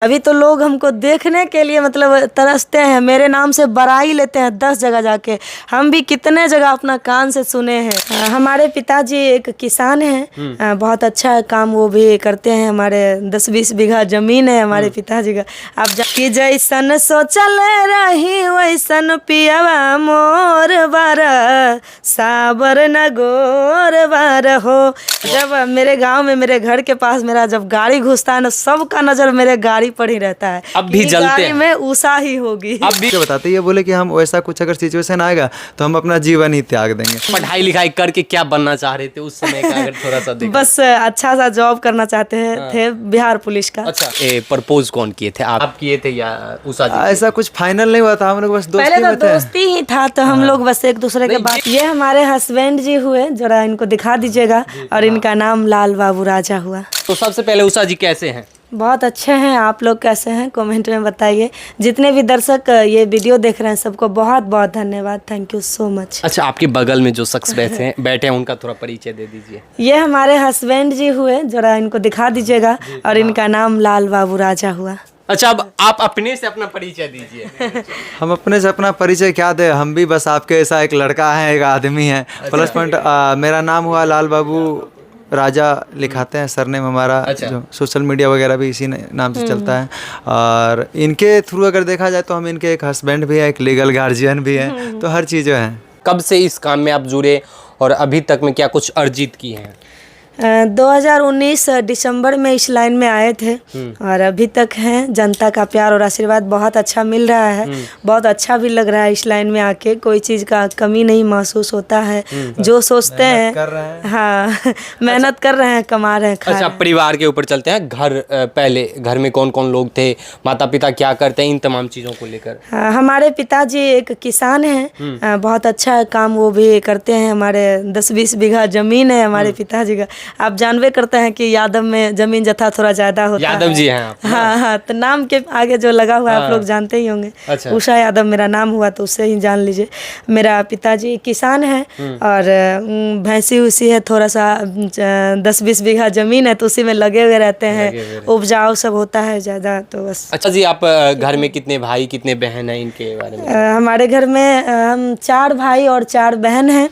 अभी तो लोग हमको देखने के लिए मतलब तरसते हैं, मेरे नाम से बड़ाई लेते हैं 10 जगह जाके। हम भी कितने जगह अपना कान से सुने हैं। हमारे पिताजी एक किसान हैं, बहुत अच्छा काम वो भी करते हैं। हमारे 10-20 बीघा जमीन है हमारे पिताजी का। आप कि जैसन सोचल रही वैसन पियावा मोर बार, साबर न गोर बार हो। जब मेरे गांव में मेरे घर के पास मेरा जब गाड़ी घुसता है ना, सबका नजर मेरे गाड़ी पर ही रहता है। अब भी जलते हैं में उषा ही होगी। अब भी बताते ये बोले कि हम वैसा कुछ अगर सिचुएशन आएगा तो हम अपना जीवन ही त्याग देंगे। पढ़ाई लिखाई करके क्या बनना चाह रहे थे उस समय का, अगर थोड़ा सा देखा? बस अच्छा सा जॉब करना चाहते थे बिहार पुलिस का। अच्छा, प्रपोज कौन किए थे? आप किए थे या उषा जी? ऐसा कुछ फाइनल नहीं हुआ था, हम लोग बस दोस्ती पहले में तो थे। दोस्ती ही था, तो हम लोग बस एक दूसरे के बात। ये हमारे हस्बैंड जी हुए, जरा इनको दिखा दीजिएगा। और इनका नाम लाल बाबू राजा हुआ। तो सबसे पहले उषा जी कैसे हैं? बहुत अच्छे हैं। आप लोग कैसे हैं कमेंट में बताइए। जितने भी दर्शक ये वीडियो देख रहे हैं सबको बहुत बहुत धन्यवाद। Thank you so much. अच्छा, आपके बगल में जो शख्स बैठे हैं उनका थोड़ा परिचय दे दीजिए। ये हमारे हस्बैंड जी हुए, जरा इनको दिखा दीजिएगा। और इनका नाम लाल बाबू राजा हुआ। अच्छा, अब आप अपने से अपना परिचय दीजिए। हम अपने से अपना परिचय क्या दे, हम भी बस आपके ऐसा एक लड़का है, एक आदमी है। प्लस पॉइंट मेरा नाम हुआ लाल बाबू राजा, लिखाते हैं सरनेम हमारा। अच्छा। जो सोशल मीडिया वगैरह भी इसी नाम से चलता है। और इनके थ्रू अगर देखा जाए तो हम इनके एक हस्बैंड भी है, एक लीगल गार्जियन भी है, तो हर चीज़ें हैं। कब से इस काम में आप जुड़े और अभी तक में क्या कुछ अर्जित की हैं? 2019 दिसंबर में इस लाइन में आए थे और अभी तक हैं। जनता का प्यार और आशीर्वाद बहुत अच्छा मिल रहा है। बहुत अच्छा भी लग रहा है इस लाइन में आके। कोई चीज़ का कमी नहीं महसूस होता है। जो सोचते हैं कर रहे हैं। हाँ, मेहनत कर रहे हैं, कमा रहे हैं, खा अच्छा, रहे हैं। परिवार के ऊपर चलते हैं। घर पहले घर में कौन कौन लोग थे, माता पिता क्या करते हैं, इन तमाम चीज़ों को लेकर? हमारे पिताजी एक किसान हैं, बहुत अच्छा काम वो भी करते हैं। हमारे 10-20 बीघा जमीन है हमारे पिताजी का। आप जानबे करते हैं कि यादव में जमीन जथा थोड़ा ज्यादा होता है। यादव जी हैं आप? हाँ हाँ, तो नाम के आगे जो लगा हुआ है आप लोग जानते ही होंगे। अच्छा। उषा यादव मेरा नाम हुआ तो उससे ही जान लीजिए। मेरा पिताजी किसान है और भैंसी उसी है, थोड़ा सा 10-20 बीघा जमीन है तो उसी में लगे हुए रहते हैं। उपजाऊ सब होता है ज़्यादा, तो बस। अच्छा जी, आप घर में कितने भाई कितने बहन हैं, इनके बारे में? हमारे घर में हम 4 भाई और 4 बहन हैं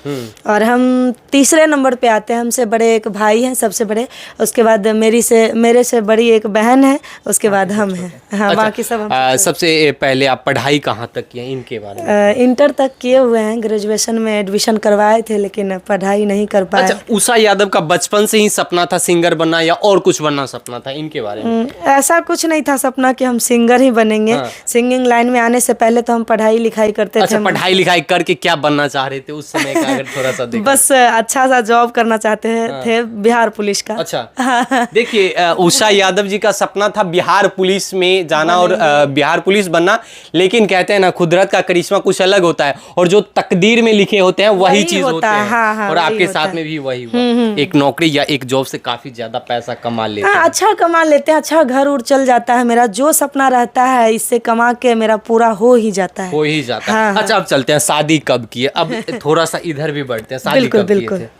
और हम तीसरे नंबर पे आते हैं। हमसे बड़े एक भाई हैं सबसे बड़े, उसके बाद मेरे से बड़ी एक बहन है, उसके बाद हम हैं। हाँ, अच्छा, बाकी सब सबसे पहले आप पढ़ाई कहाँ तक किए, इनके बारे में? इंटर तक किए हुए हैं। ग्रेजुएशन में एडमिशन करवाए थे लेकिन पढ़ाई नहीं कर पाए। अच्छा, उषा यादव का बचपन से ही सपना था सिंगर बनना या और कुछ बनना सपना था, इनके बारे में? ऐसा कुछ नहीं था सपना कि हम सिंगर ही बनेंगे। सिंगिंग लाइन में आने से पहले तो हम पढ़ाई लिखाई करते थे। अच्छा, पढ़ाई लिखाई करके क्या बनना चाह रहे थे उस समय का, अगर थोड़ा सा देखा? बस अच्छा सा जॉब करना चाहते थे बिहार पुलिस का। अच्छा, देखिए, उषा यादव जी का सपना था बिहार पुलिस में जाना और बिहार पुलिस बनना। लेकिन कहते हैं ना, कुदरत का करिश्मा कुछ अलग होता है और जो तकदीर में लिखे होते हैं वही चीज होते हैं। हाँ, हाँ, और आपके साथ में भी वही हुआ। एक नौकरी या एक जॉब से काफी ज्यादा पैसा कमा लेते हैं। अच्छा कमा लेते हैं, अच्छा घर उड़ चल जाता है। मेरा जो सपना रहता है इससे कमा के मेरा पूरा हो ही जाता है। हो ही जाता है। हाँ, अच्छा, अब चलते हैं, शादी कब की है? अब थोड़ा सा इधर भी बढ़ते हैं, शादी बिल्कुल कब की बिल्कुल। थे?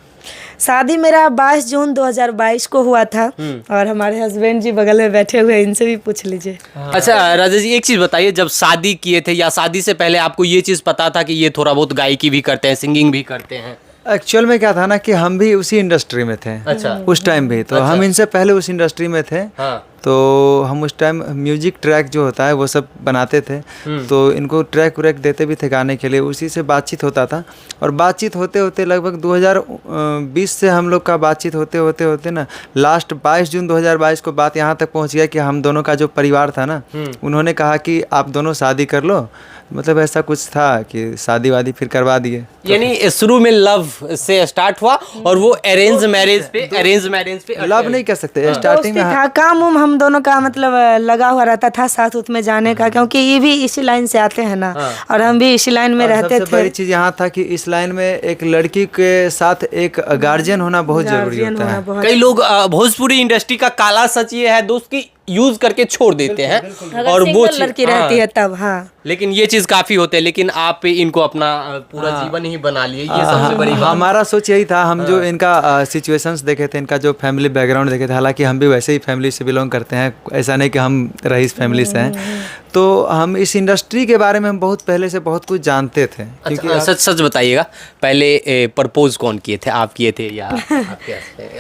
शादी मेरा 22 जून 2022 को हुआ था और हमारे हस्बैंड जी बगल में बैठे हुए, इनसे भी पूछ लीजिए। अच्छा राजा जी, एक चीज बताइए, जब शादी किए थे या शादी से पहले आपको ये चीज पता था कि ये थोड़ा बहुत गायकी भी करते हैं, सिंगिंग भी करते हैं? एक्चुअल में क्या था ना कि हम भी उसी इंडस्ट्री में थे। अच्छा। उस टाइम भी तो हम इनसे पहले उस इंडस्ट्री में थे। हाँ। तो हम उस टाइम म्यूजिक ट्रैक जो होता है वो सब बनाते थे। तो इनको ट्रैक व्रैक देते भी थे गाने के लिए, उसी से बातचीत होता था। और बातचीत होते होते लगभग 2020 से हम लोग का बातचीत होते होते ना, लास्ट 22 जून 2022 को बात यहाँ तक पहुँच गया कि हम दोनों का जो परिवार था ना, उन्होंने कहा कि आप दोनों शादी कर लो। मतलब ऐसा कुछ था कि शादी वादी फिर करवा दिए। यानी शुरू में लव से स्टार्ट हुआ और वो अरेंज मैरिज पे लव नहीं कह सकते, स्टार्टिंग में था काम हम दोनों का मतलब लगा हुआ रहता था साथ उत में जाने का, क्योंकि ये भी इसी लाइन से आते हैं ना और हम भी इसी लाइन में रहते थे। सबसे बड़ी चीज यहाँ था कि इस लाइन में एक लड़की के साथ एक गार्जियन होना बहुत जरूरी होता है। कई लोग भोजपुरी इंडस्ट्री का काला सच ये है दोस्त की यूज करके छोड़ देते हैं अगर और वो सिंगल चीज लड़की रहती है तब। हाँ, लेकिन ये चीज काफी होते हैं, लेकिन आप इनको अपना पूरा जीवन ही बना लिए, ये सबसे बड़ी बात। हमारा सोच यही था, हम जो इनका सिचुएशंस देखे थे, इनका जो फैमिली बैकग्राउंड देखे थे, हालांकि हम भी वैसे ही फैमिली से बिलोंग करते हैं, ऐसा नहीं कि हम रईस फैमिली से हैं, तो हम इस इंडस्ट्री के बारे में हम बहुत पहले से बहुत कुछ जानते थे। अच्छा, सच सच बताइएगा, पहले प्रपोज कौन किए थे, आप किए थे या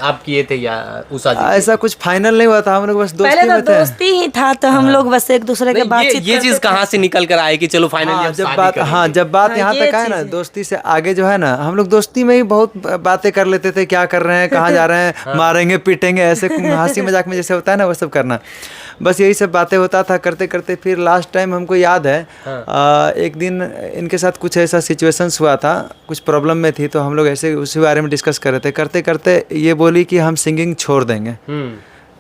आप किए थे या उषा जी? ऐसा कुछ फाइनल नहीं हुआ था, हम लोग बस पहले दोस्ती तो में थे। दोस्ती ही था, तो हम लोग बस एक दूसरे के बातचीत ये चीज कहाँ से निकल कर आए कि चलो फाइनली जब बात यहाँ तक आए ना, दोस्ती से आगे जो है ना, हम लोग दोस्ती में ही बहुत बातें कर लेते थे, क्या कर रहे हैं, कहाँ जा रहे हैं, मारेंगे पीटेंगे, ऐसे हंसी मजाक में जैसे होता है ना वो सब करना, बस यही सब बातें होता था करते करते। फिर लास्ट टाइम हमको याद है एक दिन इनके साथ कुछ ऐसा सिचुएशंस हुआ था, कुछ प्रॉब्लम में थी, तो हम लोग ऐसे उसी बारे में डिस्कस कर रहे थे, करते करते ये बोली कि हम सिंगिंग छोड़ देंगे।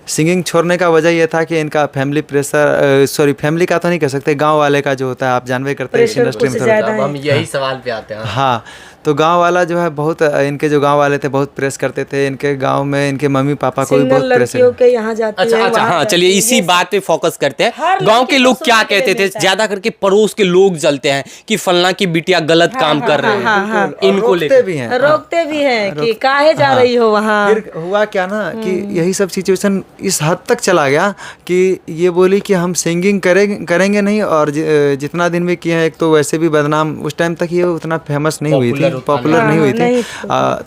सिंगिंग छोड़ने का वजह ये था कि इनका फैमिली प्रेशर, सॉरी फैमिली का तो नहीं कह सकते, गांव वाले का जो होता है, आप जानवे करते हैं इस इंडस्ट्री में थोड़ा। अब हम यही सवाल पे आते हैं। हाँ, तो गांव वाला जो है बहुत, इनके जो गांव वाले थे बहुत प्रेस करते थे, इनके गांव में इनके मम्मी पापा को भी बहुत प्रेस है। के यहाँ जाती अच्छा है, अच्छा, वहाँ हाँ जाती चलिए है, इसी ये बात पे फोकस करते हैं। हर गांव लड़की के को लोग क्या सुनने के लिए कहते थे, मिलता है। ज्यादा करके पड़ोस के लोग जलते हैं कि फलना की बिटिया गलत काम कर रहे हैं, इनको रोकते भी हैं, रोकते भी हैं कि काहे जा रही हो वहाँ। फिर हुआ क्या ना कि यही सब सिचुएशन इस हद तक चला गया कि ये बोली कि हम सिंगिंग करेंगे नहीं, और जितना दिन भी किए हैं, एक तो वैसे भी बदनाम, उस टाइम तक ये उतना फेमस नहीं हुई थी, पॉपुलर नहीं हुई थी,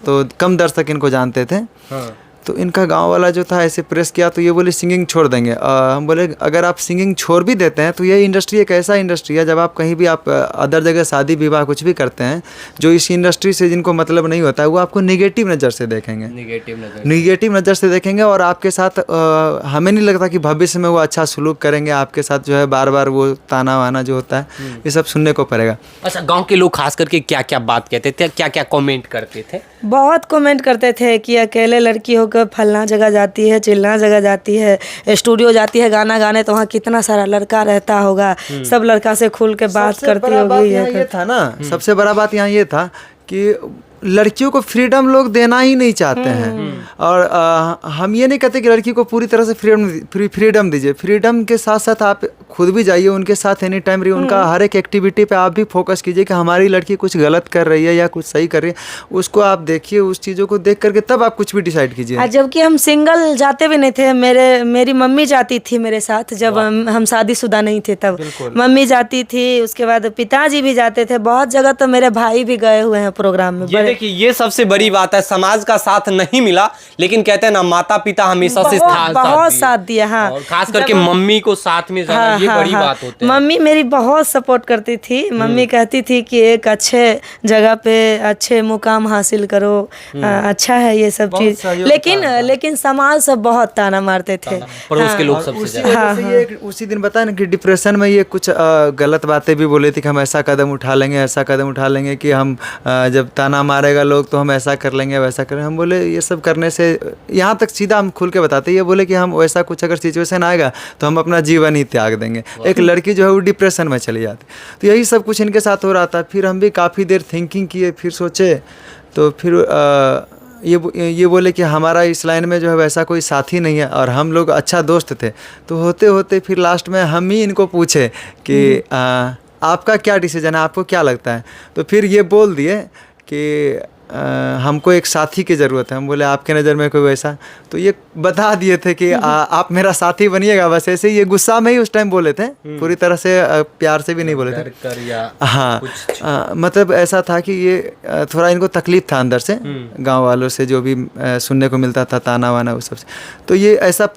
तो कम दर्शक इनको जानते थे। तो इनका गांव वाला जो था ऐसे प्रेस किया, तो ये बोले सिंगिंग छोड़ देंगे। हम बोले अगर आप सिंगिंग छोड़ भी देते हैं तो ये इंडस्ट्री एक ऐसा इंडस्ट्री है, जब आप कहीं भी आप अदर जगह शादी विवाह कुछ भी करते हैं, जो इस इंडस्ट्री से जिनको मतलब नहीं होता है, वो आपको निगेटिव नज़र से देखेंगे, निगेटिव नज़र से देखेंगे, और आपके साथ हमें नहीं लगता कि भविष्य में वो अच्छा सलूक करेंगे आपके साथ, जो है बार बार वो ताना वाना जो होता है ये सब सुनने को पड़ेगा। अच्छा, गाँव के लोग खास करके क्या क्या बात कहते थे, क्या क्या कॉमेंट करते थे? बहुत कमेंट करते थे कि अकेले लड़की होकर फलना जगह जाती है, चिल्ला जगह जाती है, स्टूडियो जाती है गाना गाने, तो वहाँ कितना सारा लड़का रहता होगा, सब लड़का से खुल के बात करती होगी। ये था ना, सबसे बड़ा बात यहाँ ये था कि लड़कियों को फ्रीडम लोग देना ही नहीं चाहते हैं, और हम ये नहीं कहते कि लड़की को पूरी तरह से फ्रीडम दीजिए, फ्रीडम के साथ साथ आप खुद भी जाइए उनके साथ, एनी टाइम रहिए, उनका हर एक एक्टिविटी पे आप भी फोकस कीजिए कि हमारी लड़की कुछ गलत कर रही है या कुछ सही कर रही है, उसको आप देखिए, उस चीज़ों को देख करके तब आप कुछ भी डिसाइड कीजिए। जबकि हम सिंगल जाते भी नहीं थे, मेरी मम्मी जाती थी मेरे साथ, जब हम शादीशुदा नहीं थे तब मम्मी जाती थी, उसके बाद पिताजी भी जाते थे, बहुत जगह तो मेरे भाई भी गए हुए हैं प्रोग्राम में। देखिए ये सबसे बड़ी बात है, समाज का साथ नहीं मिला, लेकिन कहते हैं ना माता पिता हमेशा से बहुत साथ दिया। हाँ, और खास करके मम्मी को साथ में जाना, ये बड़ी बात होती है। मम्मी मेरी बहुत सपोर्ट करती थी, मम्मी कहती थी कि एक अच्छे जगह पे अच्छे मुकाम हासिल करो, अच्छा है ये सब चीज, लेकिन समाज से बहुत ताना मारते थे, पड़ोस के लोग सबसे ज्यादा। उसी दिन बताया ना कि डिप्रेशन में ये कुछ गलत बातें भी बोले थे कि हम ऐसा कदम उठा लेंगे, ऐसा कदम उठा लेंगे कि हम जब ताना मारेगा लोग तो हम ऐसा कर लेंगे, वैसा करेंगे। हम बोले ये सब करने से, यहाँ तक सीधा हम खुल के बताते, ये बोले कि हम वैसा कुछ अगर सिचुएशन आएगा तो हम अपना जीवन ही त्याग देंगे। एक लड़की जो है वो डिप्रेशन में चली जाती, तो यही सब कुछ इनके साथ हो रहा था। फिर हम भी काफ़ी देर थिंकिंग किए, फिर सोचे, तो फिर ये बोले कि हमारा इस लाइन में जो है वैसा कोई साथी नहीं है, और हम लोग अच्छा दोस्त थे। तो होते होते फिर लास्ट में हम ही इनको पूछे कि आपका क्या डिसीजन है, आपको क्या लगता है? तो फिर ये बोल दिए कि हमको एक साथी की ज़रूरत है। हम बोले आपके नज़र में कोई वैसा? तो ये बता दिए थे कि आप मेरा साथी बनिएगा, बस ऐसे ही। ये गुस्सा में ही उस टाइम बोले थे, पूरी तरह से प्यार से भी नहीं बोले थे। हाँ, मतलब ऐसा था कि ये थोड़ा इनको तकलीफ था अंदर से, गांव वालों से जो भी सुनने को मिलता था ताना वाना उस सब से। तो ये ऐसा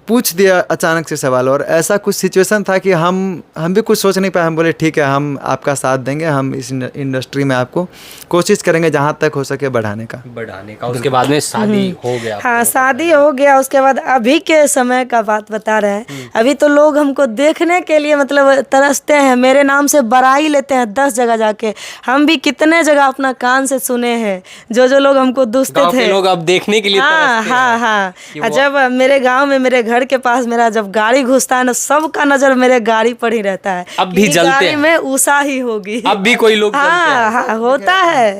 पूछ दिया अचानक से सवाल, और ऐसा कुछ सिचुएशन था कि हम भी कुछ सोच नहीं पाए। हम बोले ठीक है, हम आपका साथ देंगे, हम इस इंडस्ट्री में आपको कोशिश करेंगे जहाँ तक हो सके बढ़ाने का। उसके बाद में शादी हो गया। हाँ, शादी हो गया। उसके बाद अभी के समय का बात बता रहे हैं, अभी तो लोग हमको देखने के लिए मतलब तरसते हैं, मेरे नाम से बराई लेते हैं 10 जगह जाके। हम भी कितने जगह अपना कान से सुने हैं, जो लोग हमको दुसते थे, लोग अब देखने के लिए तरसते हैं। हाँ। जब मेरे गाँव में मेरे घर के पास मेरा जब गाड़ी घुसता है ना, सबका नजर मेरे गाड़ी पर ही रहता है। अब भी जलते हैं में उषा ही होगी। अब भी कोई लोग हाँ, होता है।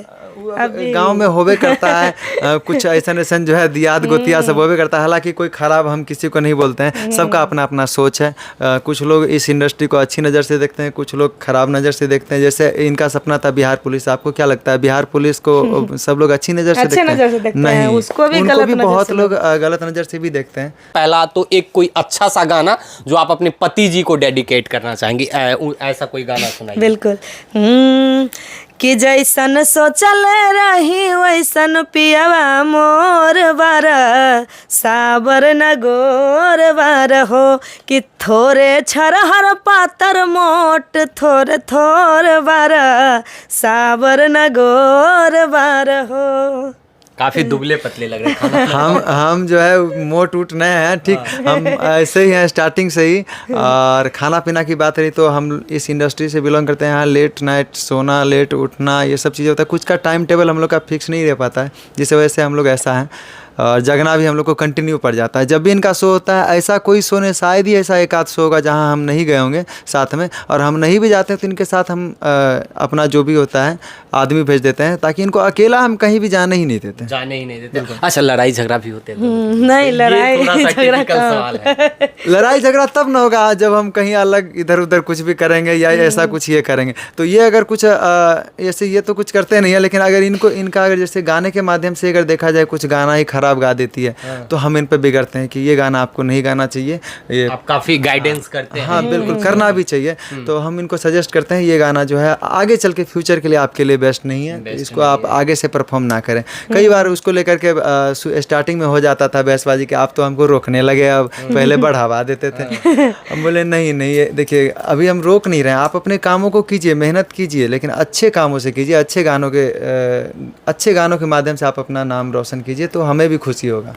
गांव में होवे करता है कुछ ऐसा जो है दियाद गोतिया सब होवे करता है। हालांकि कोई खराब हम किसी को नहीं बोलते हैं, सबका अपना अपना सोच है। कुछ लोग इस इंडस्ट्री को अच्छी नज़र से देखते हैं, कुछ लोग खराब नज़र से देखते हैं। जैसे इनका सपना था बिहार पुलिस, आपको क्या लगता है बिहार पुलिस को सब लोग अच्छी नज़र से देखते हैं? नहीं, उसको भी उनको भी बहुत लोग गलत नज़र से भी देखते हैं। पहला तो एक कोई अच्छा सा गाना जो आप अपने पति जी को डेडिकेट करना चाहेंगे, ऐसा कोई गाना सुनाइए। बिल्कुल। कि जैसन सोचल रही वैसन पियावा मोर बारा, साबर न गोर बार हो, कि थोरे छरहर पातर मोट थोरे थोर बारा, साबर न गोर बार हो। काफी दुबले पतले लग रहे हैं। हम जो है मोट उठ नए हैं, ठीक। हम ऐसे ही हैं स्टार्टिंग से ही। और खाना पीना की बात रही तो हम इस इंडस्ट्री से बिलोंग करते हैं। यहाँ लेट नाइट सोना, लेट उठना, ये सब चीज़ें होता है। कुछ का टाइम टेबल हम लोग का फिक्स नहीं रह पाता है, जिस वजह से हम लोग ऐसा हैं। और जगना भी हम लोग को कंटिन्यू पड़ जाता है। जब भी इनका शो होता है, ऐसा कोई शो नहीं, शायद ही ऐसा एक आध शो होगा जहाँ हम नहीं गए होंगे साथ में। और हम नहीं भी जाते तो इनके साथ हम अपना जो भी होता है आदमी भेज देते हैं, ताकि इनको अकेला हम कहीं भी जाने ही नहीं देते। अच्छा, लड़ाई झगड़ा भी होते हैं? नहीं, लड़ाई झगड़ा सवाल है। लड़ाई झगड़ा तब ना होगा जब हम कहीं अलग इधर उधर कुछ भी करेंगे या ऐसा कुछ ये करेंगे। तो ये अगर कुछ ऐसे ये तो कुछ करते नहीं है, लेकिन अगर इनका अगर जैसे गाने के माध्यम से अगर देखा जाए कुछ गाना ही खराब गा देती है, तो हम इन पे बिगड़ते हैं कि ये गाना आपको नहीं गाना चाहिए। ये आप काफी गाइडेंस करते हैं। हाँ, बिल्कुल करना भी चाहिए। तो हम इनको सजेस्ट करते हैं ये गाना जो है आगे चल के फ्यूचर के लिए आपके लिए बेस्ट नहीं है, इसको आप आगे से परफॉर्म ना करें। कई बार उसको लेकर के स्टार्टिंग में हो जाता था बहसबाजी कि आप तो हमको रोकने लगे, अब पहले बढ़ावा देते थे। हम बोले नहीं नहीं, देखिए अभी हम रोक नहीं रहे हैं, आप अपने कामों को कीजिए, मेहनत कीजिए, लेकिन अच्छे कामों से कीजिए, अच्छे गानों के माध्यम से आप अपना नाम रोशन कीजिए, तो हमें भी खुशी होगा।